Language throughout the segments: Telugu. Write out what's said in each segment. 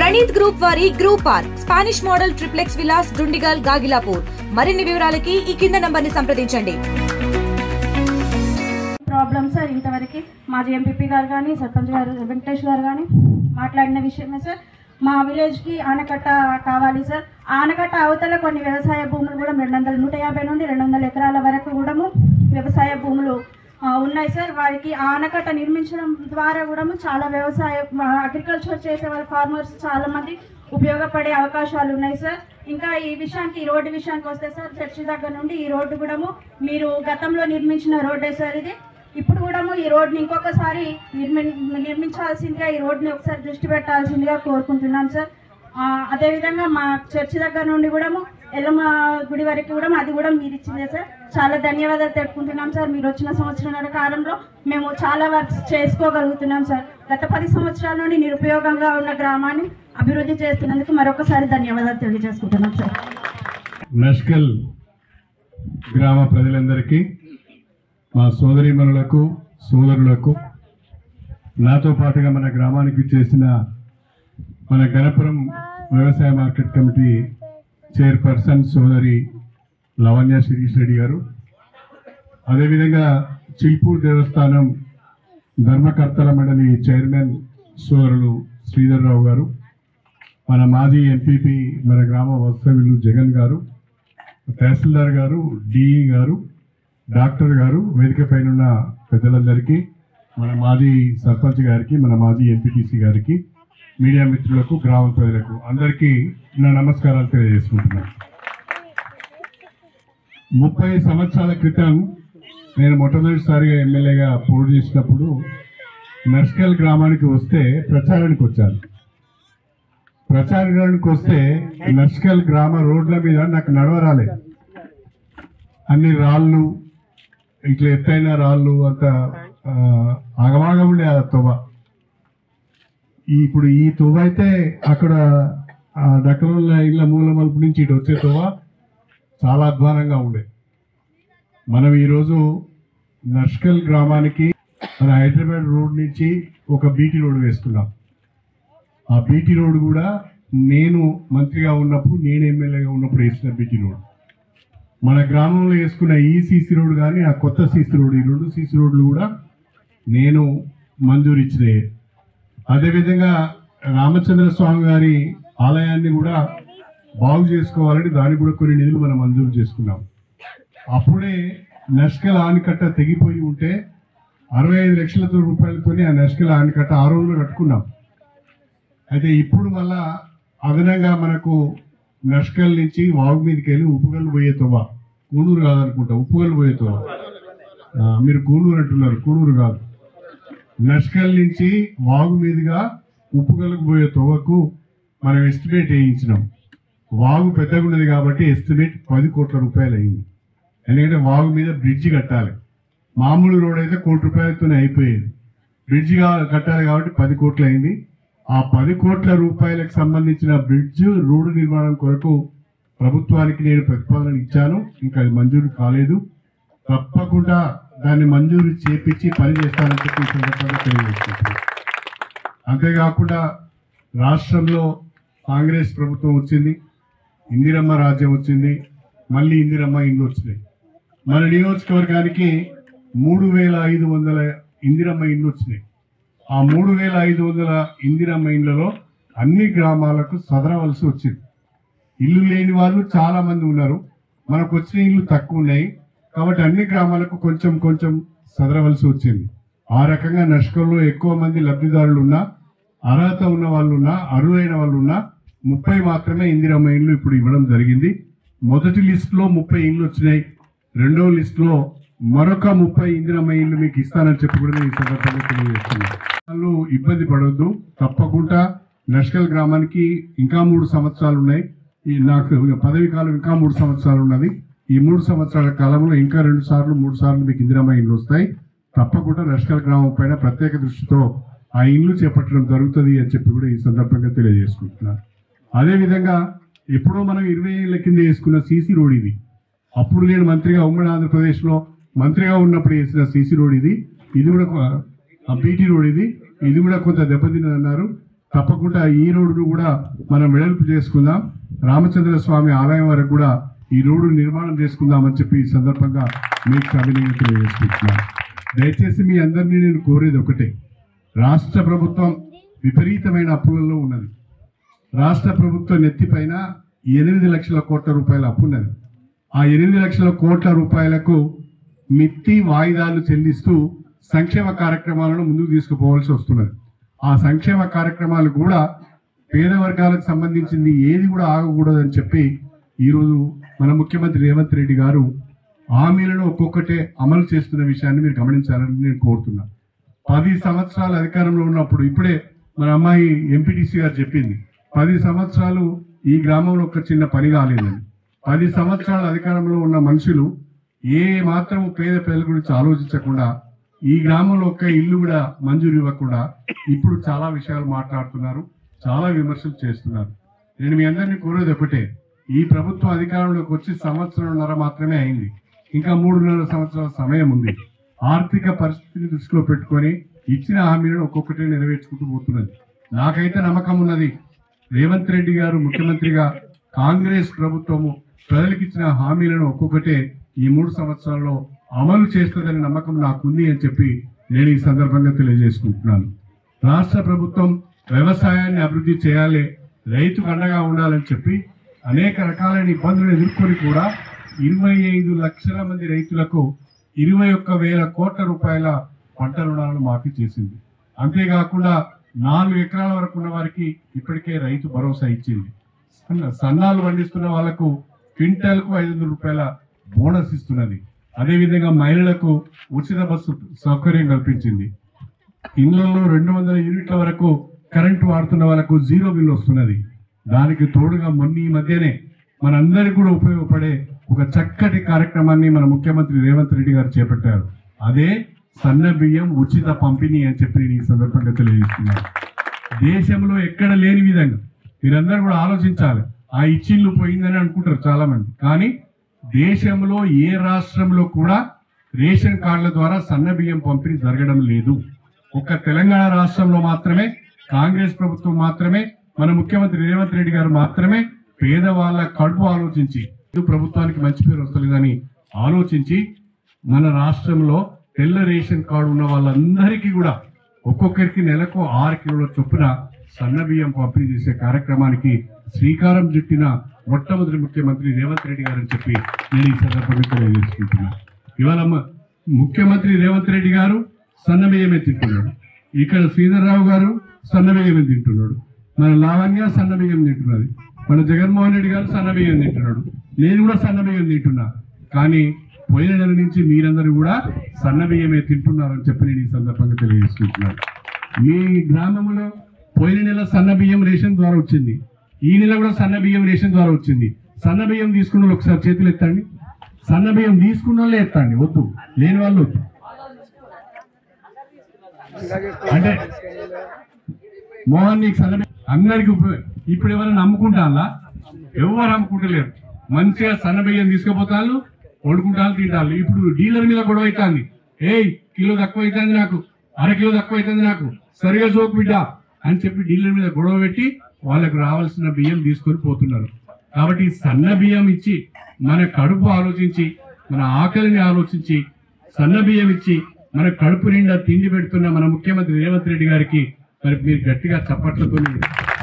ప్రణీత్ గ్రూప్ వారి group park Spanish model triplex Vilas Dundigal Gagillapur. మరిన్ని వివరాలకి ఈ కింద నంబర్ని సంప్రదించండి. ప్రాబ్లమ్ సార్ ఇంతవరకు మాజీ ఎంపీపీ గారు కానీ సర్పంచ్ గారు వెంకటేష్ గారు కానీ మాట్లాడిన విషయమే సార్. మా విలేజ్కి ఆనకట్ట కావాలి సార్. ఆనకట్ట అవతల కొన్ని వ్యవసాయ భూములు కూడా 150 నుండి 200 ఎకరాల వరకు కూడా వ్యవసాయ భూములు ఉన్నాయి సార్. వారికి ఆనకట్ట నిర్మించడం ద్వారా కూడా చాలా అగ్రికల్చర్ చేసే వాళ్ళ ఫార్మర్స్ చాలామంది ఉపయోగపడే అవకాశాలు ఉన్నాయి సార్. ఇంకా ఈ రోడ్డు విషయానికి వస్తే సార్, చర్చి దగ్గర నుండి ఈ రోడ్డు కూడా మీరు గతంలో నిర్మించిన రోడ్డే సార్. ఇది ఇప్పుడు కూడా ఈ రోడ్ని ఇంకొకసారి నిర్మించాల్సిందిగా, ఈ రోడ్ని ఒకసారి దృష్టి పెట్టాల్సిందిగా కోరుకుంటున్నాం సార్. అదేవిధంగా మా చర్చి దగ్గర నుండి కూడా ఎల్లమ్మ గుడి వరకు కూడా అది కూడా మీరు ఇచ్చిందే సార్. చాలా ధన్యవాదాలు తెలుపుకుంటున్నాం సార్. మీరు వచ్చిన సంవత్సరాల కాలంలో మేము చాలా వర్క్స్ చేసుకోగలుగుతున్నాం సార్. గత 10 సంవత్సరాల నుండి నిరుపయోగంగా ఉన్న గ్రామాన్ని అభివృద్ధి చేస్తున్నందుకు మరొకసారి ధన్యవాదాలు తెలియజేసుకుంటున్నాం సార్. నష్కల్ గ్రామ ప్రజలందరికీ, మా సోదరీమణులకు సోదరులకు, నాతో పాటుగా మన గ్రామానికి చేసిన మన గణపురం వ్యవసాయ మార్కెట్ కమిటీ చైర్పర్సన్ సోదరి లవణ్య శిరీష్ రెడ్డి గారు, అదేవిధంగా చిల్పూర్ దేవస్థానం ధర్మకర్తల మండలి చైర్మన్ సోదరులు శ్రీధర్రావు గారు, మన మాజీ ఎంపీపీ మన గ్రామ వాస్తవ్యులు జగన్ గారు, తహసీల్దార్ గారు, డిఈ గారు, డాక్టర్ గారు, వేదిక పైన పెద్దలందరికీ, మన మాజీ సర్పంచ్ గారికి, మన మాజీ ఎంపీటీసీ గారికి, మీడియా మిత్రులకు, గ్రామ ప్రజలకు అందరికీ నా నమస్కారాలు తెలియజేసుకుంటున్నాను. 30 సంవత్సరాల క్రితం నేను మొట్టమొదటిసారిగా ఎమ్మెల్యేగా పోటీ చేసినప్పుడు నష్కల్ గ్రామానికి వస్తే ప్రచారానికి వచ్చాను. ప్రచారానికి వస్తే నష్కల్ గ్రామ రోడ్ల మీద నాకు నడవరాలేదు. అన్ని రాళ్ళు, ఇట్లా ఎత్తైన రాళ్ళు, అంత ఆగమాగం ఉండే ఆ తొవ్వ. ఇప్పుడు ఈ తొవ్వ అయితే అక్కడ డక్కల ఇళ్ళ మూల మలుపు నుంచి ఇటు వచ్చే తొవ్వ చాలా అధ్వానంగా ఉండే. మనం ఈరోజు నష్కల్ గ్రామానికి మన హైదరాబాద్ రోడ్ నుంచి ఒక బీటీ రోడ్ వేసుకున్నాం. ఆ బీటీ రోడ్ కూడా నేను మంత్రిగా ఉన్నప్పుడు, నేను ఎమ్మెల్యేగా ఉన్నప్పుడు వేసిన బీటీ రోడ్. మన గ్రామంలో వేసుకున్న ఈ సీసీ రోడ్ కానీ ఆ కొత్త సీసీ రోడ్, ఈ 2 సీసీ రోడ్లు కూడా నేను మంజూరు ఇచ్చినాయి. అదేవిధంగా రామచంద్ర స్వామి గారి ఆలయాన్ని కూడా బాగు చేసుకోవాలని దానికి కూడా కొన్ని నిధులు మనం మంజూరు చేసుకున్నాం. అప్పుడే నష్కల్ ఆనకట్ట తెగిపోయి ఉంటే 65 లక్షల రూపాయలతో ఆ నష్కల్ ఆనకట్ట ఆ రోజులో కట్టుకున్నాం. అయితే ఇప్పుడు మళ్ళా అదనంగా మనకు నష్కల్ నుంచి వాగు మీదకి వెళ్ళి ఉప్పుగల్లు పోయే తోవ, కూనూరు కాదనుకుంటా, ఉప్పుగల్లు పోయే తోవ, మీరు కూనూరు అంటున్నారు, కూనూరు కాదు, నష్కల్ నుంచి వాగు మీదుగా ఉప్పుగల్లుకు పోయే తోవకు మనం ఎస్టిమేట్ వేయించినాం. వాగు పెద్దగా ఉన్నది కాబట్టి ఎస్టిమేట్ 10 కోట్ల రూపాయలు అయింది. ఎందుకంటే వాగు మీద బ్రిడ్జి కట్టాలి. మామూలు రోడ్ అయితే 1 కోటి రూపాయలతోనే అయిపోయేది. బ్రిడ్జి కట్టాలి కాబట్టి 10 కోట్లు అయింది. ఆ 10 కోట్ల రూపాయలకు సంబంధించిన బ్రిడ్జ్ రోడ్డు నిర్మాణం కొరకు ప్రభుత్వానికి నేను ప్రతిపాదన ఇచ్చాను. ఇంకా అది మంజూరు కాలేదు. తప్పకుండా దాన్ని మంజూరు చేపించి పని చేస్తానని చెప్పి సందర్భంగా తెలియజేస్తున్నాను. అంతేకాకుండా రాష్ట్రంలో కాంగ్రెస్ ప్రభుత్వం వచ్చింది, ఇందిరమ్మ రాజ్యం వచ్చింది, మళ్ళీ ఇందిరమ్మ ఇల్లు వచ్చినాయి. మన నియోజకవర్గానికి 3500 ఇందిరమ్మ ఇల్లు వచ్చినాయి. ఆ 3500 ఇందిరమ్మ ఇళ్లలో అన్ని గ్రామాలకు సదరవలసి వచ్చింది. ఇల్లు లేని వాళ్ళు చాలా మంది ఉన్నారు. మనకు వచ్చిన ఇల్లు తక్కువ ఉన్నాయి కాబట్టి అన్ని గ్రామాలకు కొంచెం కొంచెం సదరవలసి వచ్చింది. ఆ రకంగా నష్కల్లో ఎక్కువ మంది లబ్ధిదారులు ఉన్నా, అర్హత ఉన్న వాళ్ళు ఉన్నా, అర్హులైన వాళ్ళు ఉన్నా 30 మాత్రమే ఇందిరమ్మ ఇల్లు ఇప్పుడు ఇవ్వడం జరిగింది. మొదటి లిస్టులో 30 ఇల్లు వచ్చినాయి. రెండవ లిస్టులో మరొక 30 ఇందిరమ్మ ఇల్లు మీకు ఇస్తానని చెప్పి కూడా ఈ సందర్భంగా తెలియజేస్తున్నాను. వాళ్ళు ఇబ్బంది పడవద్దు. తప్పకుండా నష్కల్ గ్రామానికి ఇంకా 3 సంవత్సరాలు ఉన్నాయి. నాకు పదవి కాలం ఇంకా 3 సంవత్సరాలు ఉన్నది. ఈ 3 సంవత్సరాల కాలంలో ఇంకా 2 సార్లు 3 సార్లు మీకు ఇందిరమ్మ ఇల్లు వస్తాయి. తప్పకుండా నష్కల్ గ్రామం పైన ప్రత్యేక దృష్టితో ఆ ఇల్లు చేపట్టడం జరుగుతుంది అని చెప్పి కూడా ఈ సందర్భంగా తెలియజేసుకుంటున్నాను. అదేవిధంగా ఎప్పుడో మనం 20 ఏళ్ల కింద వేసుకున్న సీసీ రోడ్ ఇది. అప్పుడు నేను మంత్రిగా ఉమ్మడి ఆంధ్రప్రదేశ్లో మంత్రిగా ఉన్నప్పుడు వేసిన సీసీ రోడ్ ఇది. ఇది కూడా బీటీ రోడ్ ఇది కూడా కొంత దెబ్బతిన్నదన్నారు. తప్పకుండా ఈ రోడ్డును కూడా మనం వెడల్పు చేసుకుందాం. రామచంద్ర స్వామి ఆలయం వరకు కూడా ఈ రోడ్డు నిర్మాణం చేసుకుందామని చెప్పి ఈ సందర్భంగా మీకు అభినందనలు తెలియజేసుకుంటున్నాను. దయచేసి మీ అందరినీ నేను కోరేది ఒకటే, రాష్ట్ర ప్రభుత్వం విపరీతమైన అప్పులలో ఉన్నది. రాష్ట్ర ప్రభుత్వం నెత్తిపైన 8 లక్షల కోట్ల రూపాయల అప్పు ఉన్నది. ఆ 8 లక్షల కోట్ల రూపాయలకు మిత్తి వాయిదాలు చెల్లిస్తూ సంక్షేమ కార్యక్రమాలను ముందుకు తీసుకుపోవాల్సి వస్తున్నది. ఆ సంక్షేమ కార్యక్రమాలు కూడా పేద వర్గాలకు సంబంధించింది ఏది కూడా ఆగకూడదని చెప్పి ఈరోజు మన ముఖ్యమంత్రి రేవంత్ రెడ్డి గారు హామీలను ఒక్కొక్కటే అమలు చేస్తున్న విషయాన్ని మీరు గమనించాలని నేను కోరుతున్నాను. 10 సంవత్సరాల అధికారంలో ఉన్నప్పుడు, ఇప్పుడే మన అమ్మాయి ఎంపీటీసీ గారు చెప్పింది, 10 సంవత్సరాలు ఈ గ్రామంలో ఒక చిన్న పని కాలేదని. 10 సంవత్సరాల అధికారంలో ఉన్న మనుషులు ఏ మాత్రం పేద ప్రజల గురించి ఆలోచించకుండా, ఈ గ్రామంలో ఒక్క ఇల్లు కూడా మంజూరు ఇవ్వకుండా ఇప్పుడు చాలా విషయాలు మాట్లాడుతున్నారు, చాలా విమర్శలు చేస్తున్నారు. నేను మీ అందరినీ కోరేది ఒకటే, ఈ ప్రభుత్వం అధికారంలోకి వచ్చి 1.5 సంవత్సరం మాత్రమే అయింది. ఇంకా 3.5 సంవత్సరాల సమయం ఉంది. ఆర్థిక పరిస్థితిని దృష్టిలో పెట్టుకొని ఇచ్చిన హామీలను ఒక్కొక్కటే నెరవేర్చుకుంటూ పోతున్నది. నాకైతే నమ్మకం ఉన్నది, రేవంత్ రెడ్డి గారు ముఖ్యమంత్రిగా కాంగ్రెస్ ప్రభుత్వము ప్రజలకు ఇచ్చిన హామీలను ఒక్కొక్కటే ఈ 3 సంవత్సరాల్లో అమలు చేస్తుందనే నమ్మకం నాకుంది అని చెప్పి నేను ఈ సందర్భంగా తెలియజేసుకుంటున్నాను. రాష్ట్ర ప్రభుత్వం వ్యవసాయాన్ని అభివృద్ధి చేయాలి, రైతుకు అండగా ఉండాలని చెప్పి అనేక రకాలైన ఇబ్బందులను ఎదుర్కొని కూడా 25 లక్షల మంది రైతులకు 21,000 కోట్ల రూపాయల పంట రుణాలను మాఫీ చేసింది. అంతేకాకుండా 4 ఎకరాల వరకు ఉన్న వారికి ఇప్పటికే రైతు భరోసా ఇచ్చింది. సన్నాలు పండిస్తున్న వాళ్లకు క్వింటాల్కు 500 రూపాయల బోనస్ ఇస్తున్నది. అదేవిధంగా మహిళలకు ఉచిత బస్సు సౌకర్యం కల్పించింది. ఇళ్లలో 200 యూనిట్ల వరకు కరెంటు వాడుతున్న వాళ్ళకు 0 బిల్ వస్తున్నది. దానికి తోడుగా ఈ మధ్యనే మనందరికీ కూడా ఉపయోగపడే ఒక చక్కటి కార్యక్రమాన్ని మన ముఖ్యమంత్రి రేవంత్ రెడ్డి గారు చేపట్టారు. అదే సన్న బియ్యం ఉచిత పంపిణీ అని చెప్పి నేను ఈ సందర్భంగా తెలియజేస్తున్నాను. దేశంలో ఎక్కడ లేని విధంగా మీరందరూ కూడా ఆలోచించాలి. ఆ ఇచ్చిళ్ళు పోయిందని అనుకుంటారు చాలా మంది, కానీ దేశంలో ఏ రాష్ట్రంలో కూడా రేషన్ కార్డుల ద్వారా సన్న బియ్యం పంపిణీ జరగడం లేదు. ఒక్క తెలంగాణ రాష్ట్రంలో మాత్రమే, కాంగ్రెస్ ప్రభుత్వం మాత్రమే, మన ముఖ్యమంత్రి రేవంత్ రెడ్డి గారు మాత్రమే పేదవాళ్ళ కడుపు ఆలోచించి, ప్రభుత్వానికి మంచి పేరు వస్తలేదని ఆలోచించి మన రాష్ట్రంలో తెల్ల రేషన్ కార్డు ఉన్న వాళ్ళందరికీ కూడా ఒక్కొక్కరికి నెలకు 6 కిలోల చొప్పున సన్న బియ్యం పంపిణీ చేసే కార్యక్రమానికి శ్రీకారం చుట్టిన మొట్టమొదటి ముఖ్యమంత్రి రేవంత్ రెడ్డి గారు అని చెప్పి నేను ఈ సందర్భంగా తెలియజేసుకుంటున్నాను. ఇవాళ ముఖ్యమంత్రి రేవంత్ రెడ్డి గారు సన్న బియ్యమే తింటున్నాడు. ఇక్కడ శ్రీధర్రావు గారు సన్న బియ్యమే తింటున్నాడు. మన లావణ్య సన్న బియ్యం తింటున్నది. మన జగన్మోహన్ రెడ్డి గారు సన్న బియ్యం తింటున్నాడు. నేను కూడా సన్న బియ్యం తింటున్నా. కానీ పోయిన నెల నుంచి మీరందరూ కూడా సన్న బియ్యమే తింటున్నారని చెప్పి నేను ఈ సందర్భంగా తెలియజేసుకుంటున్నాను. మీ గ్రామంలో పోయిన నెల సన్న బియ్యం రేషన్ ద్వారా వచ్చింది, ఈ నెల కూడా సన్న బియ్యం రేషన్ ద్వారా వచ్చింది. సన్న బియ్యం తీసుకున్న వాళ్ళు ఒకసారి చేతులు ఎత్తండి. సన్న బియ్యం తీసుకున్న వాళ్ళే ఎత్తండి, వద్దు లేని వాళ్ళు వద్దు. అంటే మోహన్ నీకు సన్న బియ్యం అందరికి ఇప్పుడు ఎవరైనా నమ్ముకుంటారా? ఎవరు నమ్ముకుంటలేరు. మంచిగా సన్న బియ్యం తీసుకుపోతాను, వండుకుంటాను, తింటాను. ఇప్పుడు డీలర్ మీద గొడవ అవుతుంది. కిలో తక్కువ అవుతుంది నాకు, 1/2 కిలో తక్కువ అవుతుంది నాకు, సరిగా జోకు బిడ్డ అని చెప్పి డీలర్ మీద గొడవ పెట్టి వాళ్ళకు రావాల్సిన బియ్యం తీసుకొని పోతున్నారు. కాబట్టి సన్న బియ్యం ఇచ్చి మన కడుపు ఆలోచించి, మన ఆకలిని ఆలోచించి సన్న బియ్యం ఇచ్చి మన కడుపు నిండా తిండి పెడుతున్న మన ముఖ్యమంత్రి రేవంత్ రెడ్డి గారికి మరి మీరు గట్టిగా చప్పట్లతో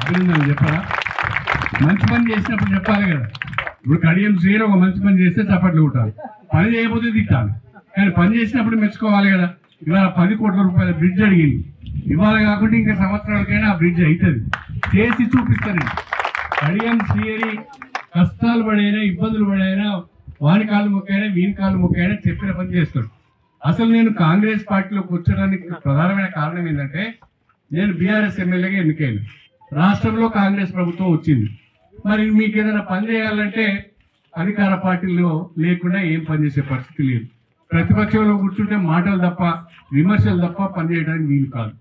అభినందనలు చెప్పారా? మంచి పని చేసినప్పుడు చెప్పాలి కదా. ఇప్పుడు కడియం శ్రీర ఒక మంచి పని చేస్తే చప్పట్లు కొట్టాలి, పని చేయకపోతే తిట్టాలి. కానీ పని చేసినప్పుడు మెచ్చుకోవాలి కదా. ఇవాళ 10 కోట్ల రూపాయల బ్రిడ్జ్ అడిగింది. ఇవాళ కాకుండా ఇంకా సంవత్సరాలకైనా ఆ బ్రిడ్జ్ అవుతుంది, చేసి చూపిస్తాను. కడియం శ్రీహరి కష్టాలు పడైనా, ఇబ్బందులు పడైనా, వాని కాళ్ళు మొక్కైనా వీని కాళ్ళు మొక్కైనా చెప్పిన పని చేస్తాడు. అసలు నేను కాంగ్రెస్ పార్టీలోకి వచ్చడానికి ప్రధానమైన కారణం ఏంటంటే, నేను బీఆర్ఎస్ ఎమ్మెల్యేగా ఎన్నికైనా, రాష్ట్రంలో కాంగ్రెస్ ప్రభుత్వం వచ్చింది. మరి మీకు ఏదైనా పని చేయాలంటే అధికార పార్టీలో లేకుండా ఏం పని చేసే పరిస్థితి లేదు. ప్రతిపక్షంలో కూర్చుంటే మాటలు తప్ప, విమర్శలు తప్ప పని చేయడానికి వీలు కాదు.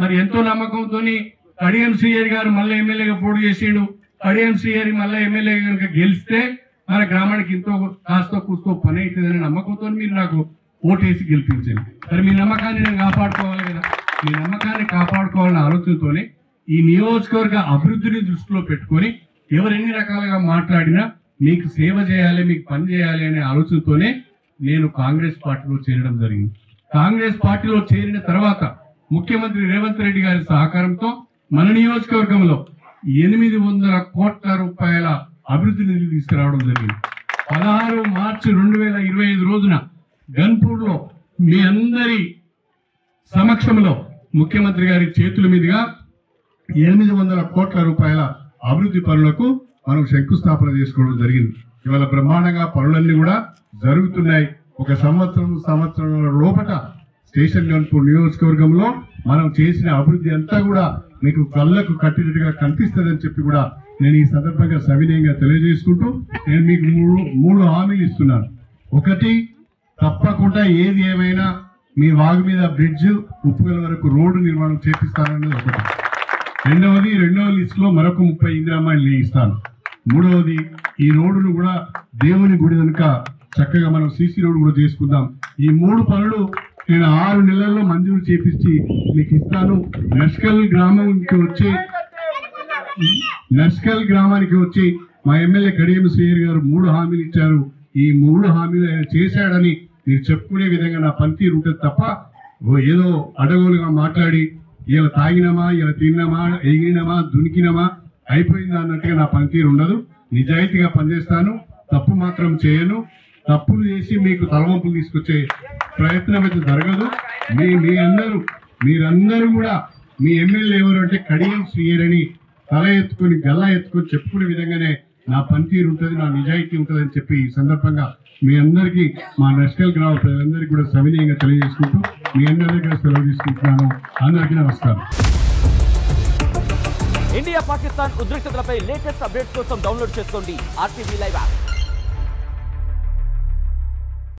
మరి ఎంతో నమ్మకంతో కడియం శ్రీహరి గారు మళ్ళీ ఎమ్మెల్యేగా పోటీ చేసిండు. కడియం శ్రీహరి మళ్ళీ ఎమ్మెల్యే కనుక గెలిస్తే మన గ్రామానికి ఎంతో కాస్తో కూస్తో పని అవుతుందనే నమ్మకంతో మీరు నాకు ఓటేసి గెలిపించండి. మరి మీ నమ్మకాన్ని నేను కాపాడుకోవాలి కదా. మీ నమ్మకాన్ని కాపాడుకోవాలనే ఆలోచనతోనే ఈ నియోజకవర్గ అభివృద్ధిని దృష్టిలో పెట్టుకొని ఎవరెన్ని రకాలుగా మాట్లాడినా మీకు సేవ చేయాలి, మీకు పని చేయాలి అనే ఆలోచనతోనే నేను కాంగ్రెస్ పార్టీలో చేరడం జరిగింది. కాంగ్రెస్ పార్టీలో చేరిన తర్వాత ముఖ్యమంత్రి రేవంత్ రెడ్డి గారి సహకారంతో మన నియోజకవర్గంలో 800 కోట్ల రూపాయల అభివృద్ధి నిధులు తీసుకురావడం జరిగింది. 16 మార్చి 2025 రోజున గన్పూర్లో మీ అందరి సమక్షంలో ముఖ్యమంత్రి గారి చేతుల మీదుగా 800 కోట్ల రూపాయల అభివృద్ధి పనులకు మనం శంకుస్థాపన చేసుకోవడం జరిగింది. ఇవాళ బ్రహ్మాండంగా పనులన్నీ కూడా జరుగుతున్నాయి. ఒక సంవత్సరం లోపల స్టేషన్ గన్పూర్ నియోజకవర్గంలో మనం చేసిన అభివృద్ధి అంతా కూడా మీకు కళ్ళకు కట్టినట్టుగా కనిపిస్తుందని చెప్పి కూడా నేను ఈ సందర్భంగా సవినయంగా తెలియజేసుకుంటూ నేను మీకు మూడు హామీలు ఇస్తున్నాను. ఒకటి, తప్పకుండా ఏది ఏమైనా మీ వాగు మీద బ్రిడ్జ్ ఉప్పుగల వరకు రోడ్డు నిర్మాణం చేపిస్తానన్నది ఒకటి. రెండవ లిస్ట్ లో మరొక 30 ఇందిరామాయిలు ఇస్తాను. మూడవది, ఈ రోడ్డును కూడా దేవుని గుడి కనుక చక్కగా మనం సీసీ రోడ్డు కూడా చేసుకుందాం. ఈ 3 పనులు నేను 6 నెలల్లో మంజూరు చేపించి మీకు ఇస్తాను. నష్కల్ గ్రామానికి వచ్చి మా ఎమ్మెల్యే కడియం శ్రీహరి గారు 3 హామీలు ఇచ్చారు. ఈ 3 హామీలు ఆయన చేశాడని మీరు చెప్పుకునే విధంగా నా పనితీరు ఉంటుంది తప్ప ఏదో అడగోలుగా మాట్లాడి ఇలా తాగినమా, ఇలా తిన్నామా, ఎగిరినమా, దునికినమా, అయిపోయిందా అన్నట్టుగా నా పనితీరు ఉండదు. నిజాయితీగా పనిచేస్తాను, తప్పు మాత్రం చేయను. తప్పులు చేసి మీకు తలవంపులు తీసుకొచ్చే ప్రయత్నం అయితే జరగదు. మీరందరూ కూడా మీ ఎమ్మెల్యే ఎవరు అంటే కడియం శ్రీహరిని తల ఎత్తుకొని గల్లా ఎత్తుకొని చెప్పుకునే విధంగానే నా పనితీరు ఉంటుంది, నా నిజాయితీ ఉంటుంది అని చెప్పి ఈ సందర్భంగా మీ అందరికీ, మా నష్కల్ గ్రామ ప్రజలందరికీ కూడా సవినయంగా తెలియజేసుకుంటూ మీ అందరి దగ్గర సెలవు తీసుకుంటున్నాను. అందరికీ నమస్కారం. ఇండియా పాకిస్తాన్ ఉద్రిక్తతలపై లేటెస్ట్ అప్డేట్స్ కోసం డౌన్లోడ్ చేసుకోండి RTV లైవ్ యాప్.